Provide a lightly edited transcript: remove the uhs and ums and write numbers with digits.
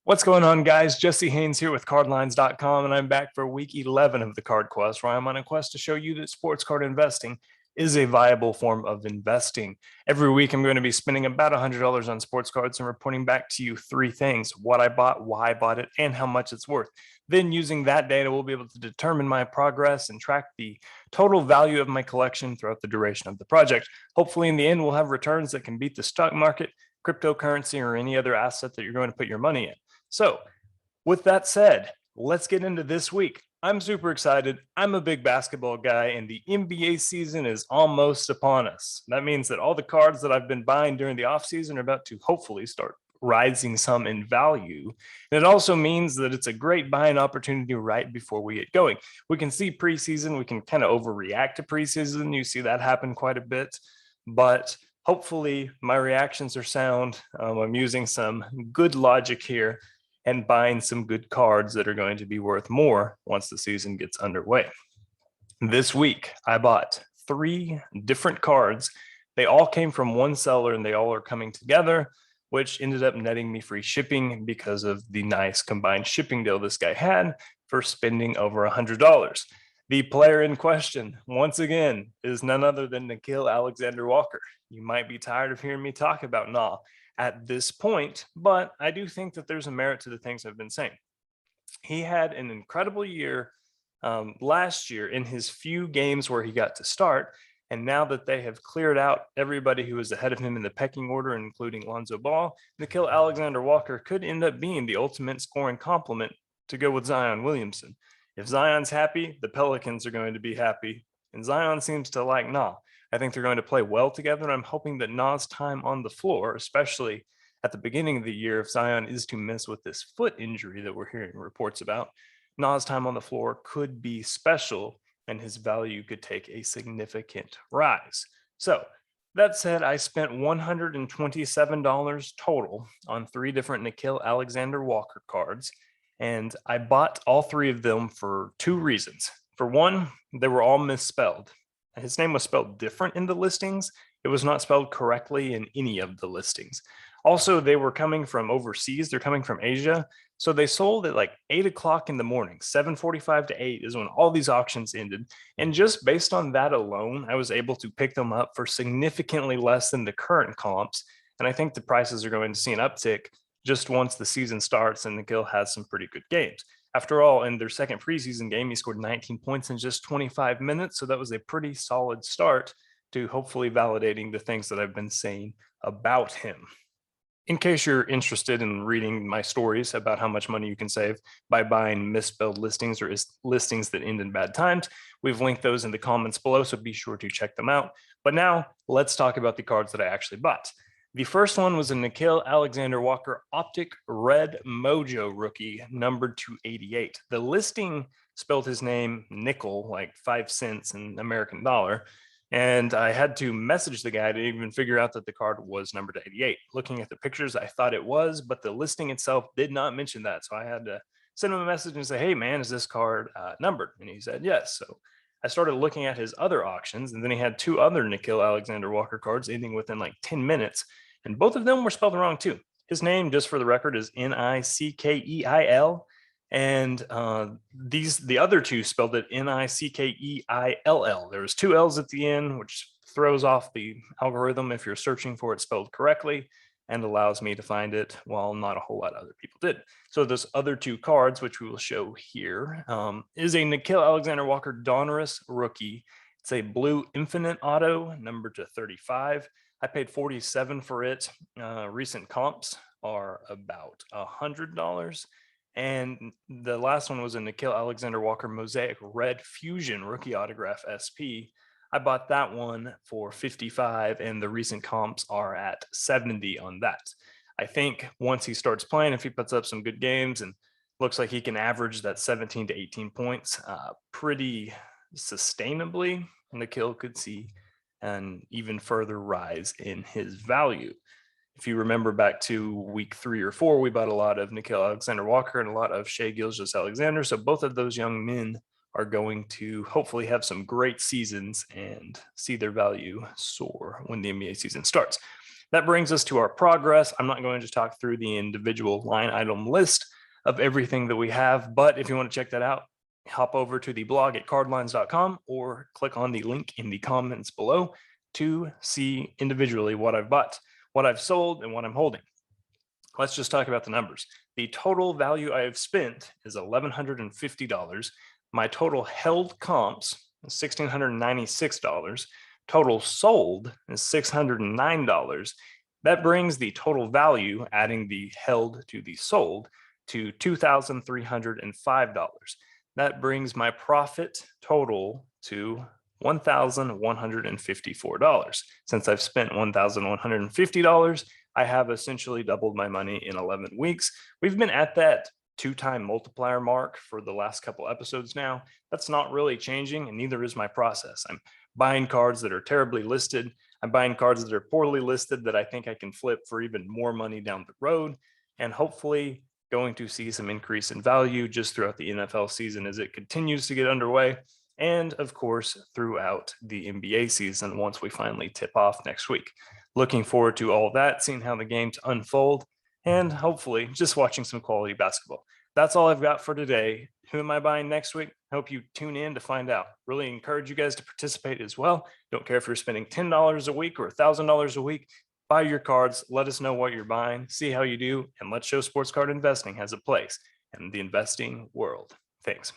What's going on, guys? Jesse Haynes here with cardlines.com, and I'm back for week 11 of the Card Quest, where I'm on a quest to show you that sports card investing is a viable form of investing. Every week, I'm going to be spending about $100 on sports cards and reporting back to you three things: what I bought, why I bought it, and how much it's worth. Then, using that data, we'll be able to determine my progress and track the total value of my collection throughout the duration of the project. Hopefully, in the end, we'll have returns that can beat the stock market, cryptocurrency, or any other asset that you're going to put your money in. So, with that said, let's get into this week. I'm super excited. I'm a big basketball guy, and the NBA season is almost upon us. That means that all the cards that I've been buying during the offseason are about to hopefully start rising some in value. And it also means that it's a great buying opportunity right before we get going. We can see preseason, we can kind of overreact to preseason. You see that happen quite a bit, but hopefully my reactions are sound. I'm using some good logic here and buying some good cards that are going to be worth more once the season gets underway. This week, I bought three different cards. They all came from one seller and they all are coming together, which ended up netting me free shipping because of the nice combined shipping deal this guy had for spending over $100. The player in question, once again, is none other than Nickeil Alexander-Walker. You might be tired of hearing me talk about Nah at this point, but I do think that there's a merit to the things I've been saying. He had an incredible year last year in his few games where he got to start. And now that they have cleared out everybody who was ahead of him in the pecking order, including Lonzo Ball, Nickeil Alexander-Walker could end up being the ultimate scoring complement to go with Zion Williamson. If Zion's happy, the Pelicans are going to be happy. And Zion seems to like Nah. I think they're going to play well together. And I'm hoping that Nah's time on the floor, especially at the beginning of the year, if Zion is to miss with this foot injury that we're hearing reports about, Nah's time on the floor could be special and his value could take a significant rise. So that said, I spent $127 total on three different Nickeil Alexander-Walker cards. And I bought all three of them for two reasons. For one, they were all misspelled. His name was spelled different in the listings. It was not spelled correctly in any of the listings. Also, they were coming from overseas. They're coming from Asia. So they sold at like 8 o'clock in the morning. 7:45 to 8 is when all these auctions ended. And just based on that alone, I was able to pick them up for significantly less than the current comps. And I think the prices are going to see an uptick just once the season starts and Nickeil has some pretty good games. After all, in their second preseason game, he scored 19 points in just 25 minutes. So that was a pretty solid start to hopefully validating the things that I've been saying about him. In case you're interested in reading my stories about how much money you can save by buying misspelled listings or listings that end in bad times, we've linked those in the comments below, so be sure to check them out. But now let's talk about the cards that I actually bought. The first one was a Nickeil Alexander-Walker Optic Red Mojo rookie, numbered to 88. The listing spelled his name nickel, like 5 cents in American dollar. And I had to message the guy to even figure out that the card was numbered to 88. Looking at the pictures, I thought it was, but the listing itself did not mention that. So I had to send him a message and say, hey, man, is this card numbered? And he said, yes. So I started looking at his other auctions, and then he had two other Nickeil Alexander-Walker cards ending within like 10 minutes. And both of them were spelled wrong too. His name, just for the record, is Nickeil. And the other two spelled it Nickeill. There was two L's at the end, which throws off the algorithm if you're searching for it spelled correctly and allows me to find it while not a whole lot of other people did. So those other two cards, which we will show here, is a Nickeil Alexander-Walker Donruss rookie. It's a blue infinite auto, numbered to 35. I paid $47 for it. Recent comps are about $100. And the last one was a Nickeil Alexander-Walker Mosaic Red Fusion rookie autograph SP. I bought that one for $55, and the recent comps are at $70 on that. I think once he starts playing, if he puts up some good games and looks like he can average that 17 to 18 points pretty sustainably, Nickeil could see an even further rise in his value. If you remember back to week 3 or 4, we bought a lot of Nickeil Alexander-Walker and a lot of Shai Gilgeous-Alexander. So both of those young men are going to hopefully have some great seasons and see their value soar when the NBA season starts. That brings us to our progress. I'm not going to talk through the individual line item list of everything that we have, but if you want to check that out, hop over to the blog at cardlines.com or click on the link in the comments below to see individually what I've bought, what I've sold, and what I'm holding. Let's just talk about the numbers. The total value I have spent is $1,150. My total held comps is $1,696. Total sold is $609. That brings the total value, adding the held to the sold, to $2,305. That brings my profit total to $1,154. Since I've spent $1,150, I have essentially doubled my money in 11 weeks. We've been at that 2-time multiplier mark for the last couple episodes now. That's not really changing, and neither is my process. I'm buying cards that are terribly listed. I'm buying cards that are poorly listed that I think I can flip for even more money down the road, and hopefully going to see some increase in value just throughout the NFL season as it continues to get underway, and of course throughout the NBA season once we finally tip off next week. Looking forward to all that, seeing how the games unfold, and hopefully just watching some quality basketball. That's all I've got for today. Who am I buying next week? Hope you tune in to find out. Really encourage you guys to participate as well. Don't care if you're spending $10 a week or $1,000 a week. Buy your cards. Let us know what you're buying. See how you do. And let's show sports card investing has a place in the investing world. Thanks.